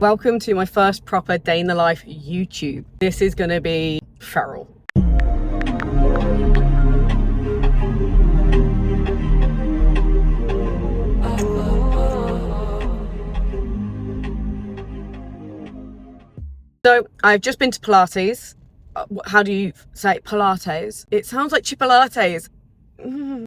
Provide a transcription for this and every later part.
Welcome to my first proper day in the life YouTube. This is gonna be feral. So I've just been to Pilates. How do you say it? Pilates? It sounds like Chipolates. And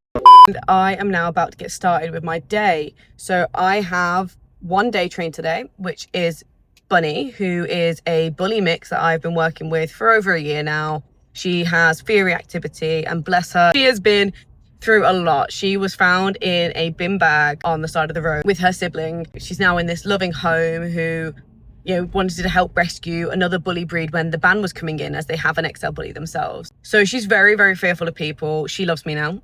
I am now about to get started with my day. So I have one day train today, which is Bunny, who is a bully mix that I've been working with for over a year now. She has fear reactivity, and bless her, she has been through a lot. She was found in a bin bag on the side of the road with her sibling. She's now in this loving home who, you know, wanted to help rescue another bully breed when the ban was coming in, as they have an XL bully themselves. So she's very, very fearful of people. She loves me now,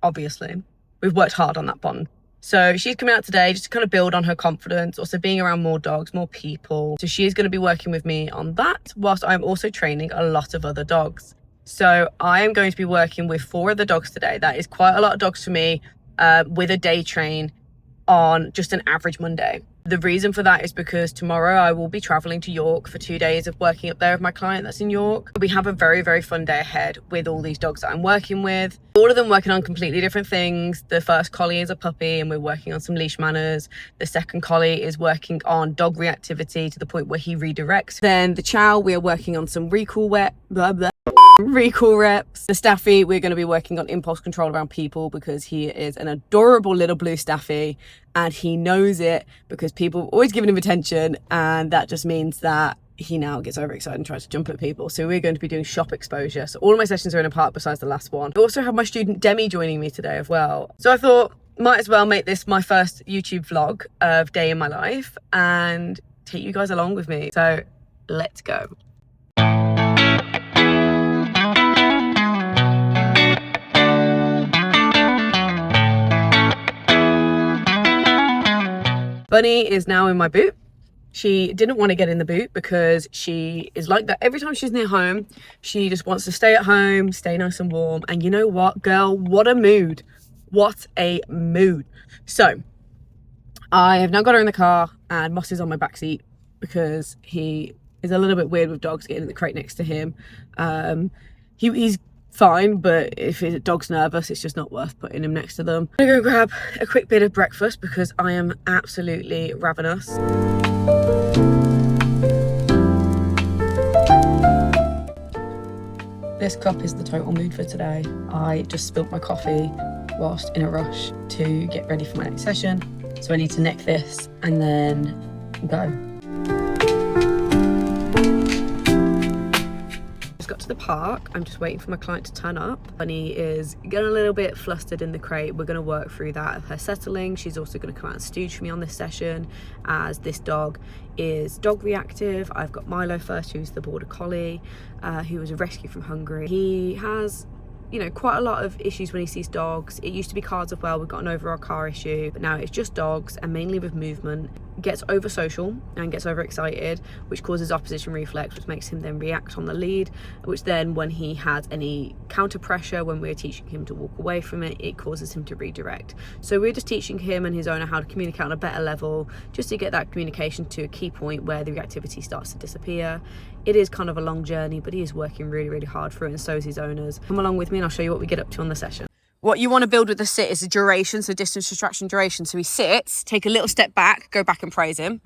obviously. We've worked hard on that bond. So she's coming out today just to kind of build on her confidence, also being around more dogs, more people. So she is going to be working with me on that, whilst I'm also training a lot of other dogs. So I am going to be working with 4 other dogs today. That is quite a lot of dogs for me, with a day train on just an average Monday. The reason for that is because tomorrow I will be traveling to York for 2 days of working up there with my client that's in York. We have a very, very fun day ahead with all these dogs that I'm working with. All of them working on completely different things. The first collie is a puppy and we're working on some leash manners. The second collie is working on dog reactivity to the point where he redirects. Then the chow, we are working on some recall reps. The staffy, we're going to be working on impulse control around people because he is an adorable little blue staffy and he knows it because people have always given him attention, and that just means that he now gets overexcited and tries to jump at people. So we're going to be doing shop exposure. So all of my sessions are in a park besides the last one. I also have my student Demi joining me today as well. So I thought might as well make this my first YouTube vlog of day in my life and take you guys along with me. So let's go. Bunny is now in my boot. She didn't want to get in the boot because she is like that. Every time she's near home, she just wants to stay at home, stay nice and warm. And you know what, girl? What a mood. What a mood. So I have now got her in the car and Moss is on my backseat because he is a little bit weird with dogs getting in the crate next to him. He's fine, but if a dog's nervous, it's just not worth putting him next to them. I'm gonna go grab a quick bit of breakfast because I am absolutely ravenous. This cup is the total mood for today. I just spilt my coffee whilst in a rush to get ready for my next session. So I need to neck this and then go. Got to the park. I'm just waiting for my client to turn up. Bunny is getting a little bit flustered in the crate. We're going to work through that of her settling. She's also going to come out and stooge for me on this session, as this dog is dog reactive. I've got Milo first, who's the border collie, who was a rescue from Hungary. He has, you know, quite a lot of issues when he sees dogs. It used to be cars as well. We've got an overall car issue, but now it's just dogs, and mainly with movement. Gets over social and gets overexcited, which causes opposition reflex, which makes him then react on the lead, which then when he has any counter pressure, when we're teaching him to walk away from it, it causes him to redirect. So we're just teaching him and his owner how to communicate on a better level, just to get that communication to a key point where the reactivity starts to disappear. It is kind of a long journey, but he is working really, really hard for it, and so is his owners. Come along with me and I'll show you what we get up to on the session. What you want to build with the sit is a duration, so distance, distraction, duration. So he sits, take a little step back, go back and praise him.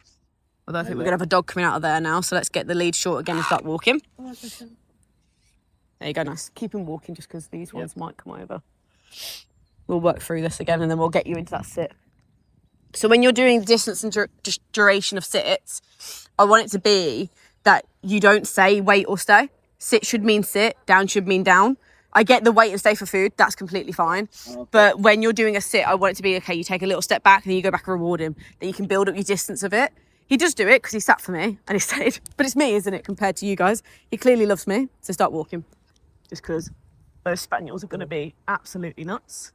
Although I think we're going to have a dog coming out of there now, so let's get the lead short again and start walking. There you go, nice. Keep him walking just because these ones might come over. We'll work through this again and then we'll get you into that sit. So when you're doing distance and duration of sits, I want it to be that you don't say wait or stay. Sit should mean sit, down should mean down. I get the wait and stay for food, that's completely fine. Okay. But when you're doing a sit, I want it to be, okay, you take a little step back and then you go back and reward him. Then you can build up your distance of it. He does do it because he sat for me and he stayed. But it's me, isn't it, compared to you guys? He clearly loves me, so start walking. Just because those spaniels are going to be absolutely nuts.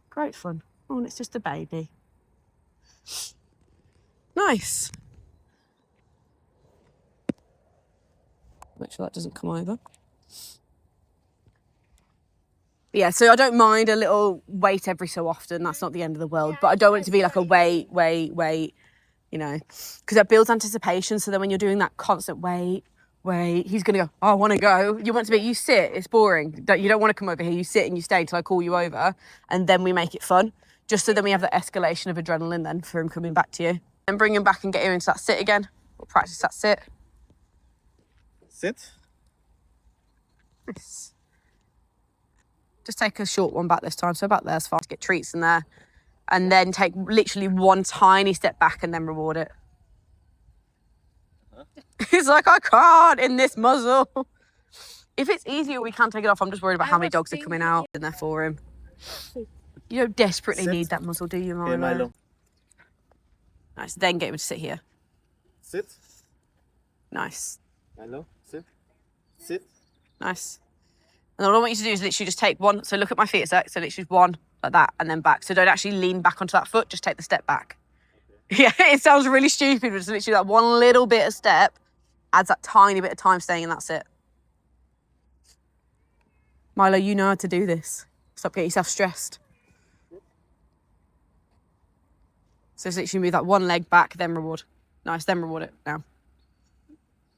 Great fun. Oh, and it's just a baby. Nice. Make sure that doesn't come over. Yeah, so I don't mind a little wait every so often. That's not the end of the world. But I don't want it to be like a wait, you know, because that builds anticipation. So then when you're doing that constant wait, he's going to go, oh, I want to go. You want to be, you sit, it's boring. You don't want to come over here. You sit and you stay till I call you over. And then we make it fun. Just so then we have that escalation of adrenaline then for him coming back to you. And bring him back and get him into that sit again. We'll practice that sit. Sit. Nice. Just take a short one back this time. So about there's fine to get treats in there. And then take literally one tiny step back and then reward it. He's like, I can't in this muzzle. If it's easier, we can take it off. I'm just worried about how many dogs are coming out in there for him. You don't desperately need that muzzle, do you, Milo? Okay, Milo. Nice. Then get him to sit here. Sit. Nice. Milo, sit. Sit. Nice. And all I want you to do is literally just take one. So look at my feet a sec. So literally just one like that and then back. So don't actually lean back onto that foot. Just take the step back. Yeah, it sounds really stupid, but it's literally that one little bit of step adds that tiny bit of time staying in that sit. Milo, you know how to do this. Stop getting yourself stressed. So it's literally move that one leg back, then reward. Nice, then reward it now.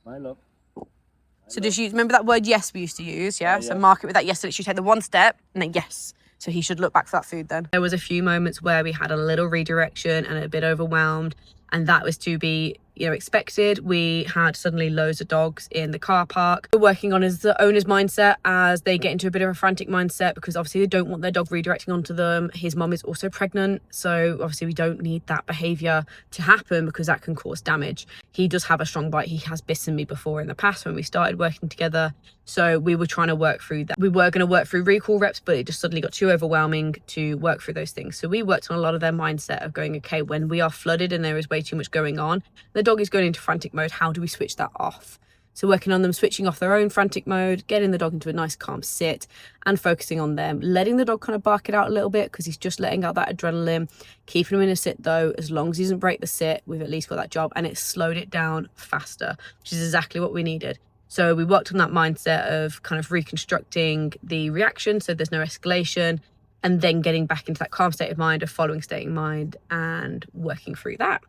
Milo. So just use, remember that word yes we used to use, yeah? So mark it with that yes, so literally take the one step and then yes. So he should look back for that food then. There was a few moments where we had a little redirection and a bit overwhelmed, and that was to be, you know, expected. We had suddenly loads of dogs in the car park. We're working on is the owner's mindset as they get into a bit of a frantic mindset because obviously they don't want their dog redirecting onto them. His mum is also pregnant, so obviously we don't need that behaviour to happen because that can cause damage. He does have a strong bite. He has bitten me before in the past when we started working together. So we were trying to work through that. We were going to work through recall reps, but it just suddenly got too overwhelming to work through those things. So we worked on a lot of their mindset of going, okay, when we are flooded and there is way too much going on, the dog is going into frantic mode. How do we switch that off? So working on them switching off their own frantic mode, getting the dog into a nice calm sit and focusing on them, letting the dog kind of bark it out a little bit because he's just letting out that adrenaline, keeping him in a sit though, as long as he doesn't break the sit, we've at least got that job, and it slowed it down faster, which is exactly what we needed. So we worked on that mindset of kind of reconstructing the reaction so there's no escalation, and then getting back into that calm state of mind, a following state of mind, and working through that.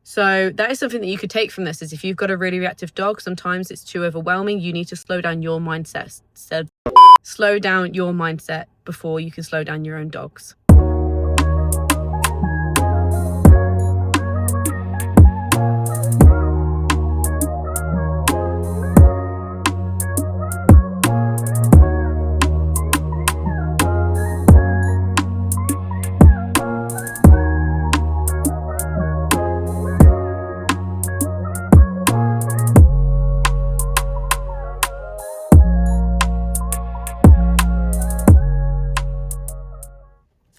So that is something that you could take from this, is if you've got a really reactive dog, sometimes it's too overwhelming. You need to slow down your mindset. So slow down your mindset before you can slow down your own dogs.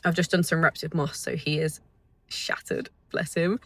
I've just done some reps with Moss, so he is shattered, bless him.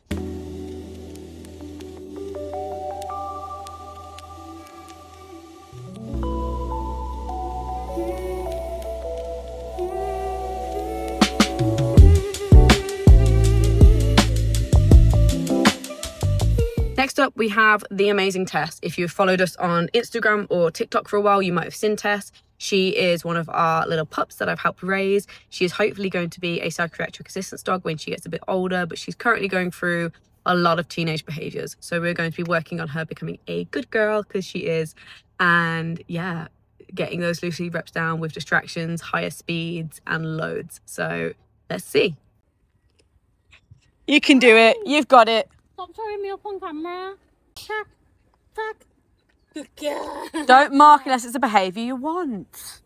Next up, we have the amazing Tess. If you've followed us on Instagram or TikTok for a while, you might have seen Tess. She is one of our little pups that I've helped raise. She is hopefully going to be a psychiatric assistance dog when she gets a bit older, but she's currently going through a lot of teenage behaviours. So we're going to be working on her becoming a good girl, because she is. And yeah, getting those loosely reps down with distractions, higher speeds and loads. So let's see. You can do it. You've got it. Stop showing me up on camera. Tack, tack. Good girl. Don't mark unless it's a behaviour you want.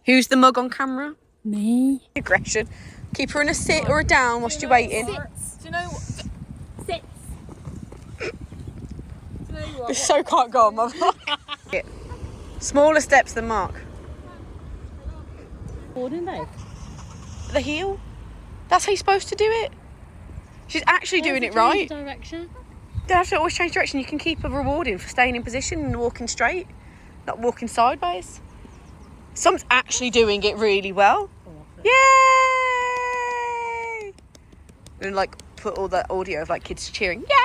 Who's the mug on camera? Me. Aggression. Keep her in a sit or a down whilst you're waiting. Do you know what? Sits. Do you know what? So can't go on, mother. Smaller steps than Mark. Boarding they? The heel. That's how you're supposed to do it. She's actually doing it right. Direction. You don't have to always change direction. You can keep her rewarding for staying in position and walking straight, not walking sideways. Someone's actually doing it really well. Yay! And like put all that audio of like kids cheering. Yeah!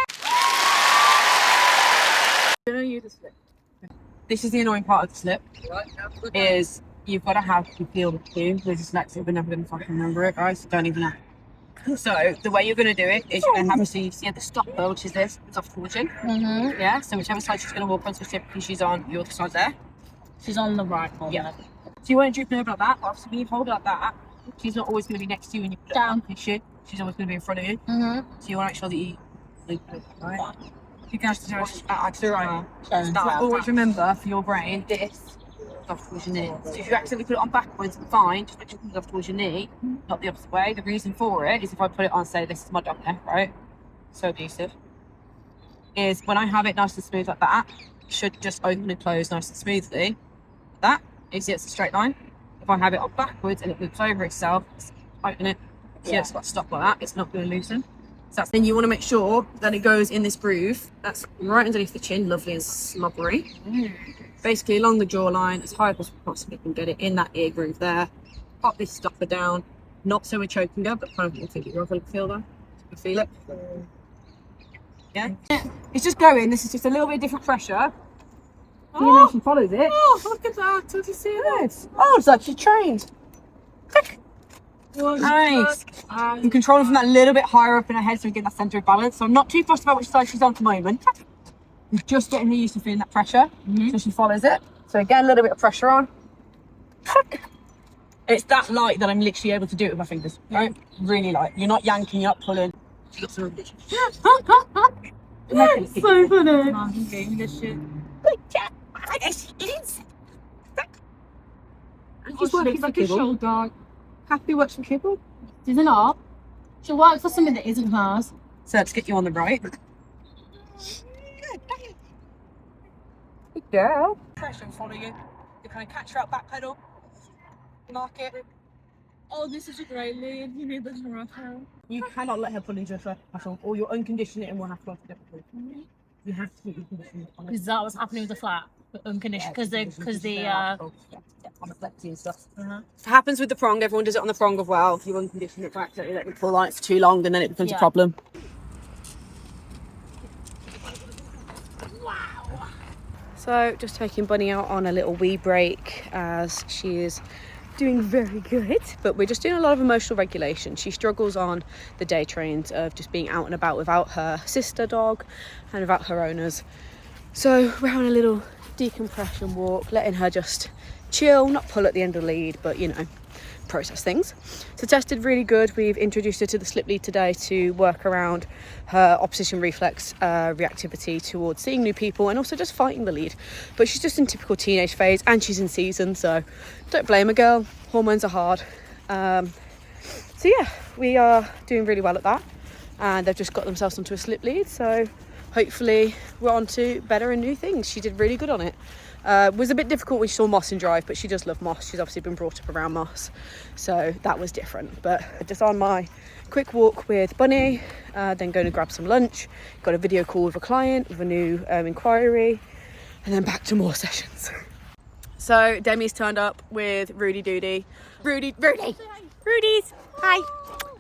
I'm gonna use the slip. This is the annoying part of the slip. Is you've got to have to feel the cue. We're dyslexic, we're never gonna fucking remember it, guys. So don't even So the way you're going to do it is you're going to have, so you see the stopper, which is this, it's off towards you. Yeah, so whichever side she's going to walk on, so typically she's on your other side there. She's on the right one. Yeah. So you won't droop over like that. Obviously, when you hold it like that, she's not always going to be next to you when you put it down. She's always going to be in front of you. So you want to make sure that you loop it, right? You can actually do it at the right. Always remember for your brain, this off towards your knee. So if you accidentally put it on backwards, fine, just make sure it comes off towards your knee, not the opposite way. The reason for it is if I put it on, say this is my dog neck, right? So abusive. Is when I have it nice and smooth like that, it should just open and close nice and smoothly. That, you see it's a straight line. If I have it on backwards and it loops over itself, open it, see it's got to stop like that, it's not going to loosen. So then you want to make sure that it goes in this groove. That's right underneath the chin, lovely and slobbery. Basically along the jawline, as high as we possibly can get it in that ear groove there. Pop this stopper down, not so we're choking her, but kind of think you're going to feel that. You feel it? Yeah? It's just going, this is just a little bit different pressure. You know, she follows it. Oh, look at that. Did you see this? Oh, it's like she's trained. Nice. You control her from that little bit higher up in her head so we get that centre of balance. So I'm not too fussed about which side she's on at the moment. You're just getting her used to feeling that pressure. So she follows it. So again, a little bit of pressure on. It's that light that I'm literally able to do it with my fingers. Right? Really light. You're not yanking, you're not pulling. She got some That's so funny. This shit. Yes, it is. And she's working like a show dog. Happy works for kibble. Does it not? She'll work for something that isn't hers. So let's get you on the right. Good girl. Pressure and follow you. You kind of catch her out back pedal. Mark it. Oh, this is a great lead. You need this rough now. You cannot let her pull into a track at all, or you'll uncondition it and we'll have to it. You have to keep your conditioning on it. Is that what's happening with the flat? Unconditioned, because on the flexi and stuff. It happens with the prong. Everyone does it on the prong as well. If you uncondition it, back, let it pull on it for too long, and then it becomes a problem. Wow. So just taking Bunny out on a little wee break as she is doing very good, but we're just doing a lot of emotional regulation. She struggles on the day trains of just being out and about without her sister dog and without her owners. So we're having a little decompression walk, letting her just chill, not pull at the end of the lead, but you know, process things. So tested really good. We've introduced her to the slip lead today to work around her opposition reflex reactivity towards seeing new people and also just fighting the lead. But she's just in typical teenage phase and she's in season, so don't blame her, girl. Hormones are hard. So yeah, we are doing really well at that, and they've just got themselves onto a slip lead, so hopefully we're on to better and new things. She did really good on it. Was a bit difficult when she saw moss in drive, but she does love moss. She's obviously been brought up around moss, so that was different. But just on my quick walk with Bunny, then going to grab some lunch, got a video call with a client with a new inquiry, and then back to more sessions. So Demi's turned up with Rudy's. Hi.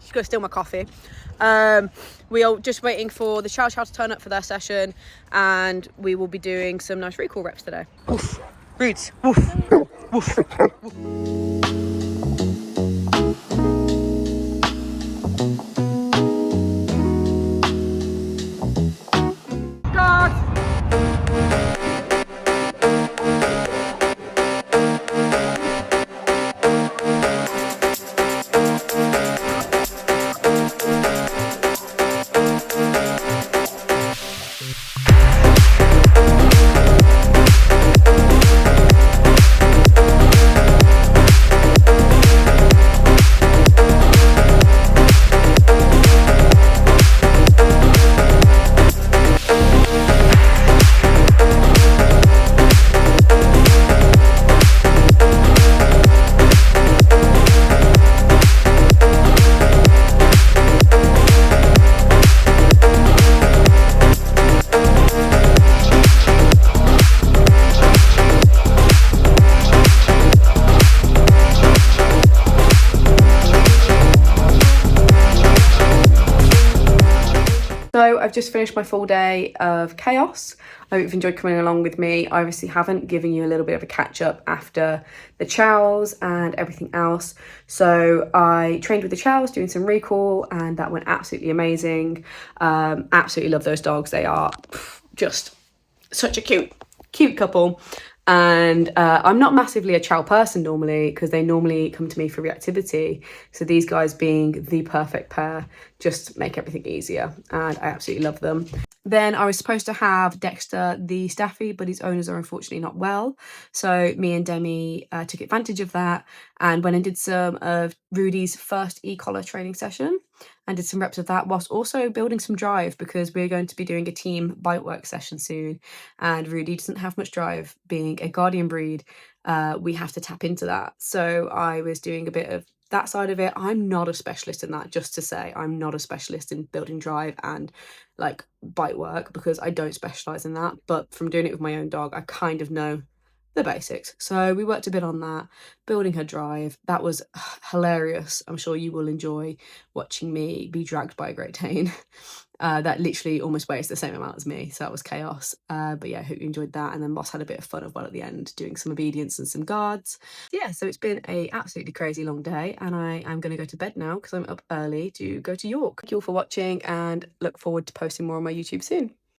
She's gonna steal my coffee. We are just waiting for the chow chow to turn up for their session, and we will be doing some nice recall reps today. Woof. Roots. Woof. Woof. I've just finished my full day of chaos. I hope you've enjoyed coming along with me. I obviously haven't given you a little bit of a catch up after the chows and everything else. So I trained with the chows doing some recall, and that went absolutely amazing. Absolutely love those dogs. They are just such a cute couple. And I'm not massively a chow person normally, because they normally come to me for reactivity. So these guys being the perfect pair just make everything easier, and I absolutely love them. Then I was supposed to have Dexter the Staffy, but his owners are unfortunately not well. So me and Demi took advantage of that and went and did some of Rudy's first e-collar training session and did some reps of that, whilst also building some drive, because we're going to be doing a team bite work session soon. And Rudy doesn't have much drive. Being a guardian breed, we have to tap into that. So I was doing a bit of that side of it. I'm not a specialist in that, just to say. I'm not a specialist in building drive and like bite work, because I don't specialize in that. But from doing it with my own dog, I kind of know the basics. So we worked a bit on that, building her drive. That was hilarious. I'm sure you will enjoy watching me be dragged by a Great Dane. That literally almost weighs the same amount as me, so that was chaos. But yeah, I hope you enjoyed that. And then Moss had a bit of fun as well at the end, doing some obedience and some guards. Yeah, so it's been a absolutely crazy long day, and I am going to go to bed now because I'm up early to go to York. Thank you all for watching, and look forward to posting more on my YouTube soon.